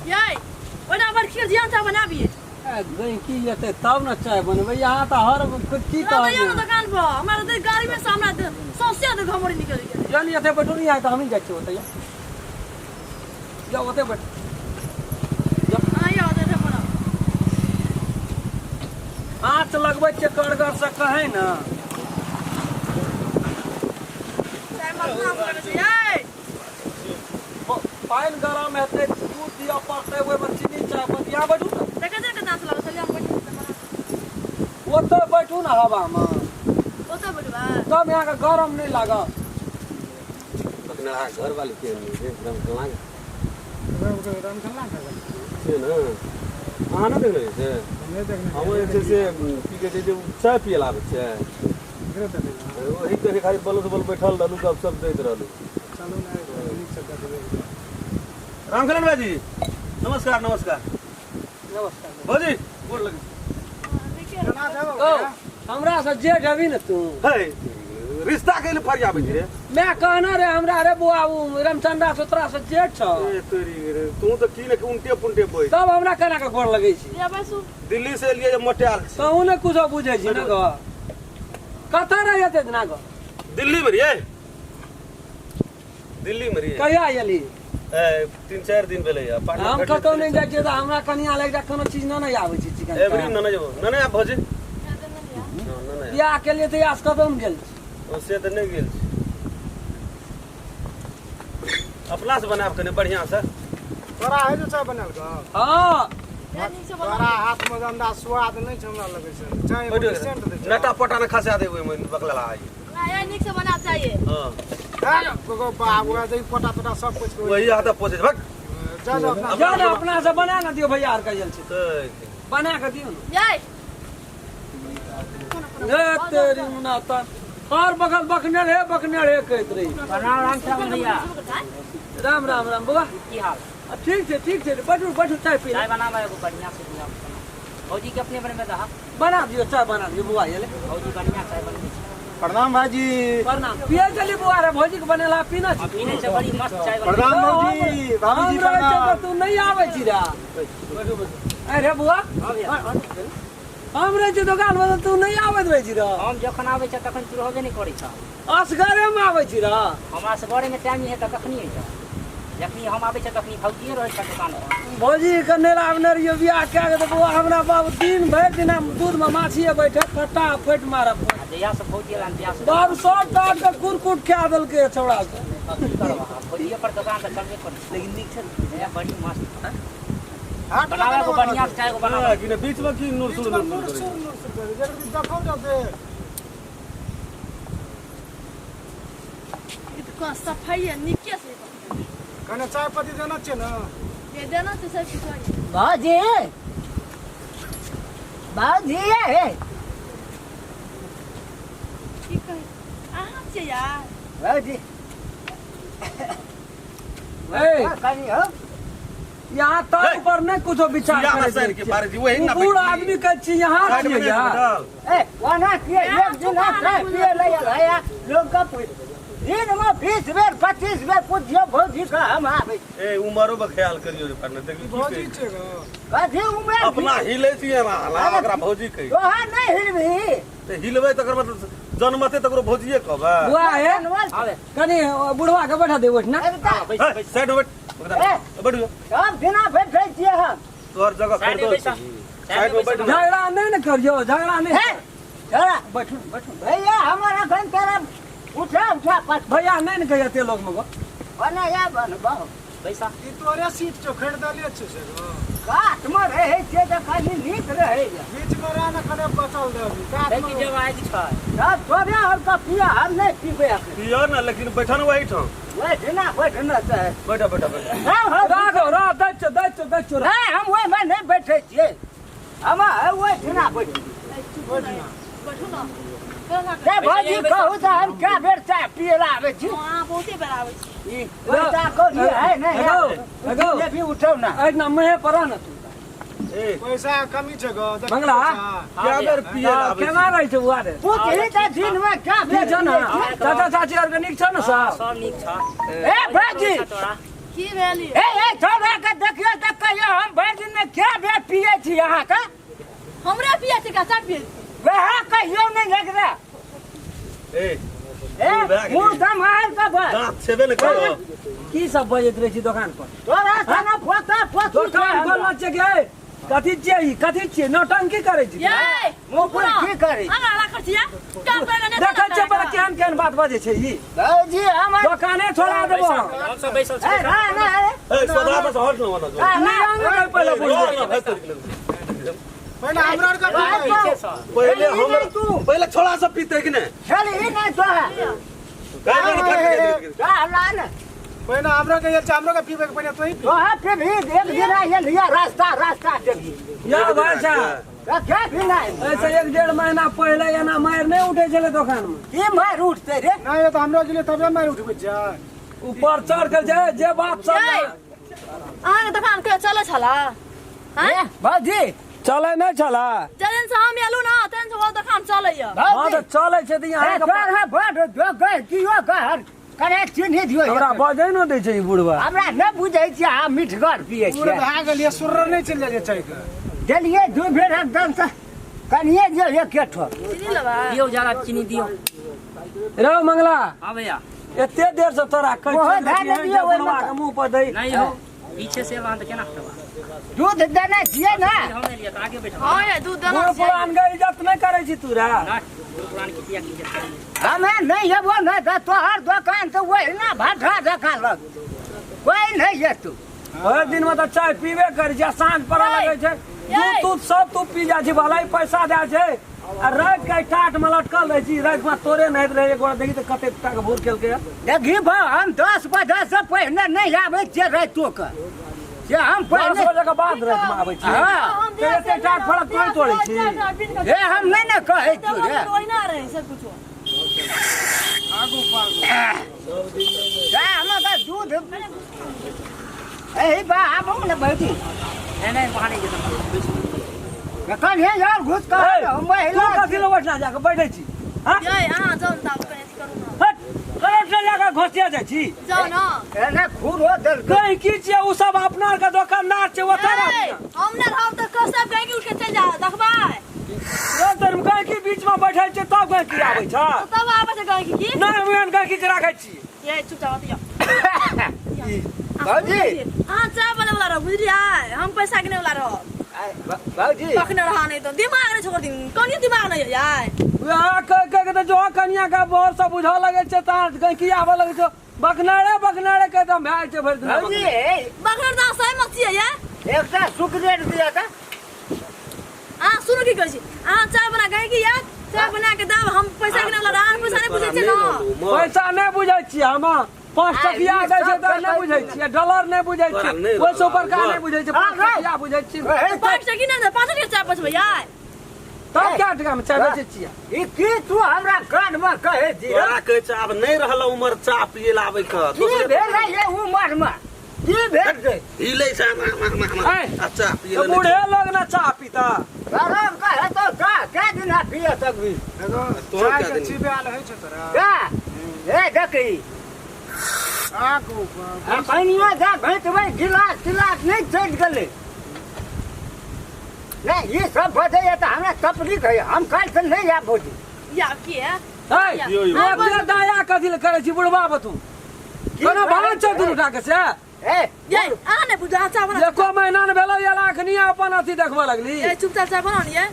याई ओना बड़ खीर जियान ता बनाबिए गई की लेते तब न चाय बनबै यहाँ तो हर की तो ये दुकान पर हमारा तो गाड़ी में सामने सौसे तो घमड़ी निकल गया चल ये बैठो नहीं आए तो हम ही जाते होते या होते बैठ हां ये होते थे बना आंच लगबै छै करगर से कहे ना चाय मत ना करे छै याई पाइन गरम हेतै दूध दिया पड़तै ओइ में चीनी चाय बतिया बैठू ना देखे दांत लगा चलिए हम बैठ ओते बैठू ना हवा में ओते बैठबा तब यहाँ का गरम नहीं लागा अपना घर वाले के एकदम कला गरम खल्ला छै ना अहाँ ना देख रहे छै नहीं देखने हम जे से की कहै छै चाय पिए लाबै छै वही तो खाली बल बैठल रहलू कब सब दैत रहलू चलू ना नीक से देबै रामकरण भाई जी नमस्कार नमस्कार नमस्कार भौजी गोर लगे ओ हमरा से जेठ अभी न तू है रिश्ता के लिए फरियाबे रे मैं कहना रे हमरा रे बुआ रामचंद्रा सुतरा से जेठ छ ए तोरी रे तू तो की ने उनटे पुंटे बोई तब हमरा केना के गोर लगै छी ये बसु दिल्ली से लिए मोटियाल कहू ने कुछ बुझै छी ना ग कथा रह जते ना ग दिल्ली में रे दिल्ली में रे कहिया एली 3-4 दिन भेलै हम कतौ नहीं जाइ छियै त हमरा कनिया लग जा कोनो चीज न नहीं आबै छै चिकन एवरी न जब न आप भौजी बियाह के लिए तैयार कतौ में गेल से तो नहीं गेल अपना से बनाब कने बढ़िया से तोरा है जो चाय बनल ग हां तोरा हाथ में गंदा स्वाद नहीं छ हमरा लगे छै चाय में सेंट दे नटा पटा न खसा दे ओइ में बकला आई ये निक से बना चाहिए हां को बाबू आ पटा पटा सब कुछ वही हाथ पोछे भग जा अपना से बना ना दियो भैया आर कहियल छै बना के दियो याई ने तेरी मुना त और बगल बकने रे कहत रही प्रणाम राम श्याम भैया राम राम राम बुआ की हाल ठीक छै बैठू चाय पी चाय बनावा एगो बढ़िया से दिया भौजी के अपने बने में रहा बना दियो चाय बना दियो बुआ ये ले भौजी बढ़िया चाय बने प्रणाम भाजी प्रणाम पिए चली बुआ रे भौजी के बनेला पीना छी पीने से बड़ी मस्त चाय बने प्रणाम भाजी भाभी जी प्रणाम तू नहीं आवे छी रे अरे बुआ हम रहे छी दुकान में तू नहीं आबैत रहे छी रे हम जखन आबै छ तखन तू रहबे नहीं करै छ असगरे में आबै छी रे हमरा से बड़े में टाइम है त कखनी है छ जखनी हम आबै छ तखनी भौजी रहै छ दुकान पर भौजी के नेला में रियो बियाह के के बुआ हमरा बाबू दिन भर दिन दूध में माछिए बैठे फटा फट मारब जया से भौजी लान जया से बाबू शॉर्ट काट के कुरकुट खा देल के छौड़ा से भौजी पर दुकान त चलबे कर लेकिन नीक छै ये बड़ी मस्त बनावे को बढ़िया से चाय को बनावा कि बीच में की नूर सुन देखो दे इसको सफाई है निके से कने चाय पत्ती देना छै ना ये देना तो सब कुछ भौजी भौजी ठीक है आहा से यार भौजी ए कनी हो यहाँ तक पर नहीं कुछ विचार करे के बारे जी वही ना बूढ़ आदमी के छी यहाँ छिए यार ए वना के एक दिन चाय पिए ले आया लोग का दिन में 20 बेर 25 बेर पूछियो भौजी का हम आबै ए उमरो पे ख्याल करियो रे पन्ने देखी भौजी छै ग कथी उम्र अपना हिले छिए ना ओकरा भौजी कहि तो है नहीं हिलबी ते हिलबै तकर मतलब जन्मते तकरो भौजीए कहबा बुआ है कनी बुढ़वा के बैठा दे ओठ ना साइड बैठ बैठ सब दिना बैठै छियै हम तोहर जगह कर दो साइड में बैठ झगड़ा नहीं न करियो झगड़ा नहीं है चला बैठू बैठू भैया हमारा घर तरफ उठा पट भैया नहीं न कहिया ते लोग में बना या बन बहु पैसा ई तोरे सीट जो खरीदले छै से ग काट में रहे छै त खाली नीक रहे बीच में रहना कने बचल दे काट लेकिन जब आज छै सब तोरे और का पिया हम नहीं पीबे पियो ना लेकिन बैठन वही ठाम बैठना चाहे बैठा बैठा बैठा राघव रा दच रे हम ओइ में नहीं बैठे छियै हम ओइ ठिना बैठ बैठू ना रे भौजी कहू त हम क्या बेर चाय पिए ला आबै छी हां बहुते बेर आबै छी ई बेटा को नहीं है नहीं लगो ये भी उठो ना ए ना मैं परा ना तू पैसा कमी छ ग मंगला क्या बेर पिए लाबै केना रहै छै बुआ रे पूछही त दिन में क्या ठीक छ न चाचा चाची और निक छ न सब निक छ ए भाजी की भेली ए छोरा के देखियो त कहियो हम भर दिन में क्या बे पिए छी अहाँ का हमरा पिया छै का चाट पिए वह कहियो नहीं लग रहा मुंह दमार का बस दांत छेबे न करो की सब बजैत रहै छी दुकान पर तोरा खाना पोता पोतू दुकान खोलना छै गे कथी छियै नौटंकी करै छी ये मुंह पर की करी हमरा राखै छियै काम पे ने देखै छै पर केहन बात बजै छै ई भौजी हमर दुकाने छोड़ा देबो हम सब बैसल ए छी ना ए सदा बस हट न वना नहीं पहले पहिले हमरा का पहिले हम पहिले छोड़ा सब पीते कि नहीं चल ही नहीं तो है पहिले हमरा के चामरो का पीबे के पहिले तो ही तो है फिर भी एक दिन ये लिया रास्ता जगी या भाषा तो क्या भी नहीं ऐसे 1-1.5 महीना पहले एना मार नहीं उठे छले दुकान में ये मार उठते रे ना ये तो हमरा के लिए तबे मार उठबे छ ऊपर चढ़ कर जाए जे बाप सब अहाँ के दुकान के चले छला हैं भौजी चले नहीं चला जलन से हम एलु ना तन से वो दुकान चले या हां तो चले छै त यहाँ के है बड़ जो गए कियो कहर करे चिन्ह दियो हमरा बजै न दै छै ई बुढ़वा हमरा न बुझै छी आ मिठगर पिए छी पूरे भाग गेलिए सुर्र नहीं चल जाय छै के चलिए दू बेर एकदम से कनिए जो एक केठो चीनी लेबा दियो जरा चीनी दियो रे मंगला हां भैया एते देर से तोरा कह ओहो धान दियो ओइ के मुंह पर दई नहीं हो पीछे से लान त केना करबा दूध देने छिए ना हम नहीं लिया त आगे बैठ हां ये दूध देना बूढ़ पुरान के इज्जत नहीं करे छी तूरा ना पुरान की किया की इज्जत हमें नहीं हेबो ना तो तोहर दुकान तो वही ना भाठा दुकान लग कोई नहीं है तू हर दिन में तो चाय पीबे कर जा सांझ पड़ा लगे छै दूध सब तू पी जा छी भला ही पैसा दे छै आ रात के टाट में लटकल रहे छी रात में तोरे नहीं रहे एक बार देखी तो कते तक भूर खेल के देखी बा हम 10 बजे से पहले नहीं आवे छे रातो के जे हम 10 पहले बजे के बाद रात में आबै छी हां तो एते टाट फड़क तोड़ तोड़े छी ए हम नहीं ना कहे छी रे कोई ना रहे सब कुछ आगू पाल हम का दूध ए बा हम न बैठी नहीं वहां नहीं जेता कल हे यार घुस का महिला कथी लो बैठना जाके बैठे छी हां ये अहाँ जाओ ना कने करू ना हट करट लगा घोसिया जाइ छी जाओ ना एने खुरो दल कहीं की छियै उ सब अपना के दुकानदार छै ओतरा हमने हम तो कसब गए कि उठ के चल जा देखबाय रोतर में कहीं की बीच में बैठल छै तब कहीं की आबै छ तब आबे छै गए की नहीं हम कहीं की राखै छी ये चुपचाप दिया भौजी हां चाय बने वाला रहो बुझलिए हम पैसा किने वाला रहो भौजी पकने रहा नहीं तो दिमाग नहीं छोड़ दिन कोनी दिमाग नहीं यार वहाँ कह के जो कनिया का बहुत सब बुझा लगे छै त कहीं की आवे लगे छ बकनाड़े के तो भाई छै भर दिन भौजी बकनर दा सही मत है एकटा सुकरेट दिया था हां सुनो की कहै छी हां चाय बना गए कि यार चाय बना के दाब हम पैसा किने वाला रहा पैसा नहीं बुझै छै ना पैसा नहीं बुझै छी हम 5 टकिया दै छै त नहीं बुझै छी डॉलर नहीं बुझै छी ओइ से ऊपर का नहीं बुझै छी 5 टकिया बुझै छी 5 टकी नहीं 5 टकी चाय बचबै यार तब क्या टका में चाय बेचै छी ई की तू हमरा कान में कहे छी तोरा कहै छै आब नहीं रहल उमर चा पिए लाबै क की भेल ये उमर में की भेल गई हिले से अच्छा पिए तो बूढ़े लोग ना चाय पीता गरम का है तो का क्या दिन पिए तक भी देखो तोहर चाय क्या के दिन? छिबे आल है छ तोरा का ए देखी आगू कनिया जा भेट भाई गिलास नहीं चल गले नहीं ये सब बजे तो हमरा तकलीफ है हम कल से नहीं आ भोजी या की है ए ये दया कथी ले करे छी बुढ़वा बतू कोनो भान छ दुनु टाके से ए ये आने बुझा चाय बना एको महीना न भेलो या लाखनी अपन अथी देखबा लगली ये चुपचाप चाय बना लिए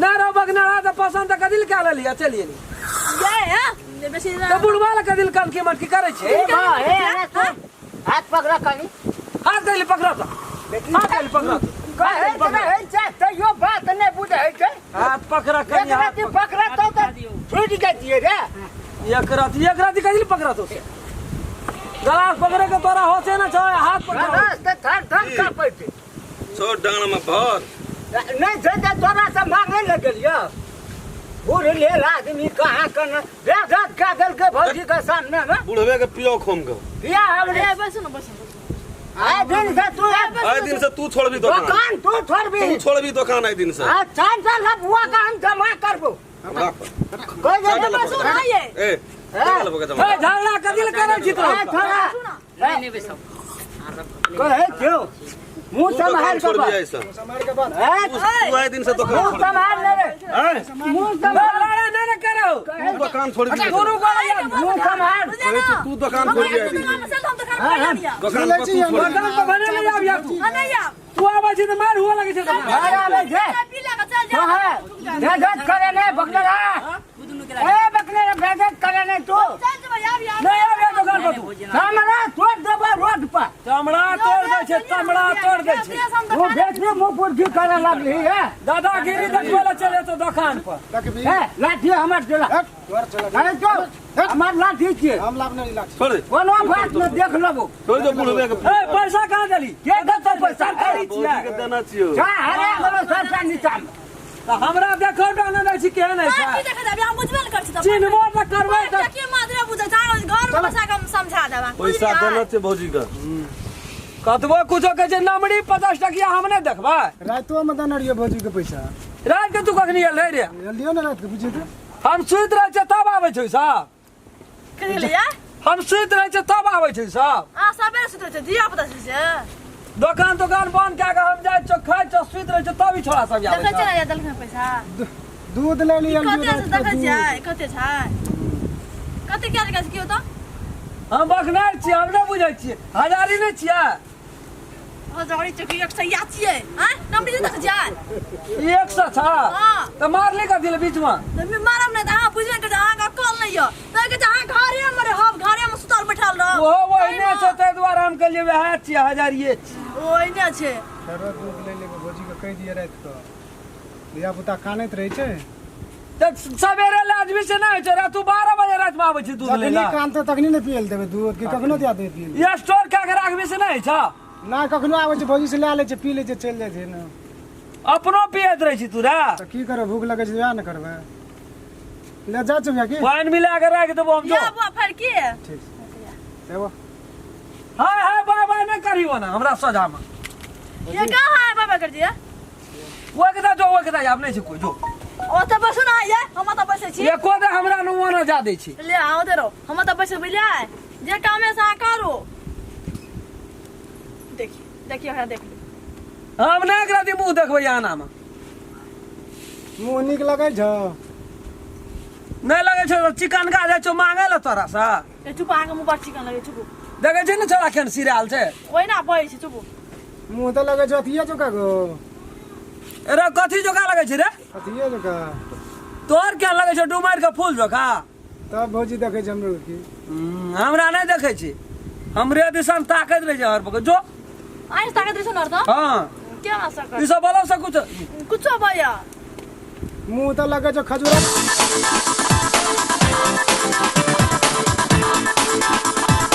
ना रो बगनारा त पसंद त कदिल का लेलिया चलिए नी ये ये बेसी तो बुढ़वा ले कदिल कल की मत की करे छी ए बा ए हाथ पकड़ा कनी हाथ गइल पकड़ा त हाथ गइल पकड़ा त कहे है चाहे यो बात नहीं बुझे है हाथ पकड़ा एक कनी राती पकड़ा तो छूट गई रे एक राती कदिल पकड़ा तो गलास पकड़े के तोरा होसे ना छ हाथ पकड़ा रास्ते थर थर का पैते सो डांग में भर नहीं जैसे तोरा से मांगे लगलियो बूढ़ ले आदमी कहाँ करना बेजात का दल के भौजी के सामने में बुढ़वे के पियो खोम के बिया हमरे बस ना बस आए दिन से तू आए दिन से तू छोड़बी दुकान दुकान तू छोड़बी तू छोड़बी दुकान आए दिन से चार साल अब हुआ का हम जमा करबो कोई जगह बस सुन ना ये ए चल बगा जमा ए झगड़ा कदिल करे छी तो थोड़ा नहीं नहीं बेसो कहे क्यों मुंह संभाल छोड़ कर दिया ऐसा समार के बाद तू आए दिन से दुकान मुंह छोड़ संभाल ले रे मुंह संभाल लड़ाई नहीं करो तू दुकान छोड़ दिया गुरु को यार मुंह संभाल तू दुकान छोड़ दिया दुकान से हम दुकान बना लिया दुकान पर तू छोड़ दुकान पे बने ले जाब यार तू नहीं यार तू आवे छी तो मार हुआ लगे छै दुकान घर आवे छे पी लगा चल तो जा है भेजत करे ने बकरा ए बकरे भेजत करे ने तू चल जा यार नहीं आवे दुकान पर तू हमरा तोड़ देबो रोड पर चमड़ा तोड़ दे छै चमड़ा तोड़ दे छै वो देखने मुंह पुरखी करे लगली है दादागिरी देखबे ला चले तो दुकान पर देखबी है लाठी हमर चला तोर चला नहीं तो हमर लाठी के हम लाभ नहीं लाग छोड़ दे कोनो बात न देख लेबो छोड़ दे बुढ़वे के ए पैसा कहां देली के दत पैसा सरकारी भौजी के छिया देना छियो का हरे गलो सरकार निकाल तो हमरा देखो डाने नहीं छी केहन है की देख जा हम बुझबे न करछि त चिन्हबो न करबै त के मादरे बुझ जा घर में बसा के समझा देबा पैसा देना छै भौजी का कतबो कुछो कहै छै नमरी 50 टकिया हम नहीं देखबै रातो में देना रहिए भौजी के पैसा रात के तू कखनी एल रे जल्दियो ना रात के बुझे तो हम सुइत रहे छै तब आबै छै साहब कहि लिया हम सुइत रहे छै तब आबै छै साहब आ सबे सुते छै दिया पता छै दुकान बंद कए के हम जाय छ खाय छ सुइत रहे छै तब ही छोड़ा सब आबै देखै छै छै ना दलखन पैसा दूध ले लिया कते से देखै छै कते छै कते क्या लगा कियो त हम बखनार छी हम नहीं बुझै छी हजारी नहीं छियै हजारी चकी 100 छियै हैं नंबर देख जाय 100 छ हां त मार ले कर दिल बीच में त मारम नहीं त हां बुझबे कर हां का कॉल नहीं हो त के हां घरे में रे हम घरे में सुतल बैठल रह ओहो ओहिने छै तै दुआरे हम कहलिए वएह छियै हजारिए छी ओइने छै फेरो दूध ले लेके भौजी के कह दिए रात को दिया पुता कानैत रहे छै त सवेरे लाजमी से नहीं छै रात 12 बजे रात में आबै छी दूध ले तखनी ला कान तो तखनी ने पियल देबे दूध की कखनो दिया दे पियल ये स्टोर कए के राखबे से नहीं छ ना कखनो आबै छै भौजी से ले ले छै पी ले छै चल जाय छै ना अपनो पियत रहे छी तू रे त की करे भूख लगे छै या न करबे ले जा छै की पानी मिला के राख देबो हम जो या बुआ फेर की ठीक छै एगो हाय हाय बाय बाय नहीं करियो ना हमरा सजा में ये कहां है बाबा कर दिया वो के जो वो के आप नहीं छी कोई जो ओ त बसु ना ये हम त बसे छी ये को दे हमरा नुवाना जा दे छी ले आओ दे रो हम त बसे बिले जे काम है सा करो देखिए है देख हम नहीं एकरा दी मुंह देखबै आना में मुंह नीक लगे छ नहीं लगे छै चिकन का जाय छौ मांगे ल तोरा सा ए चुप आके मुंह पर चिकन लगे चुप देखे छै न छोरा केन सिरियल छै ओइ ना बोइ छै चुप मुंह तो लगे छ अथिया जोका गो अरे कथी जोका लगे छै रे अथिया जोका तोर क्या लगे छै डुमर के फूल जोका तब भौजी देखे छै हमरो की हमरा नहीं देखे छी हमरे दिसन ताकत रहे छै हर पक जो आइ ताकत रे सुनर त हां के ना सक ई सब बोलो से कुछ कुछ भया मुंह तो लगे छ खजूरा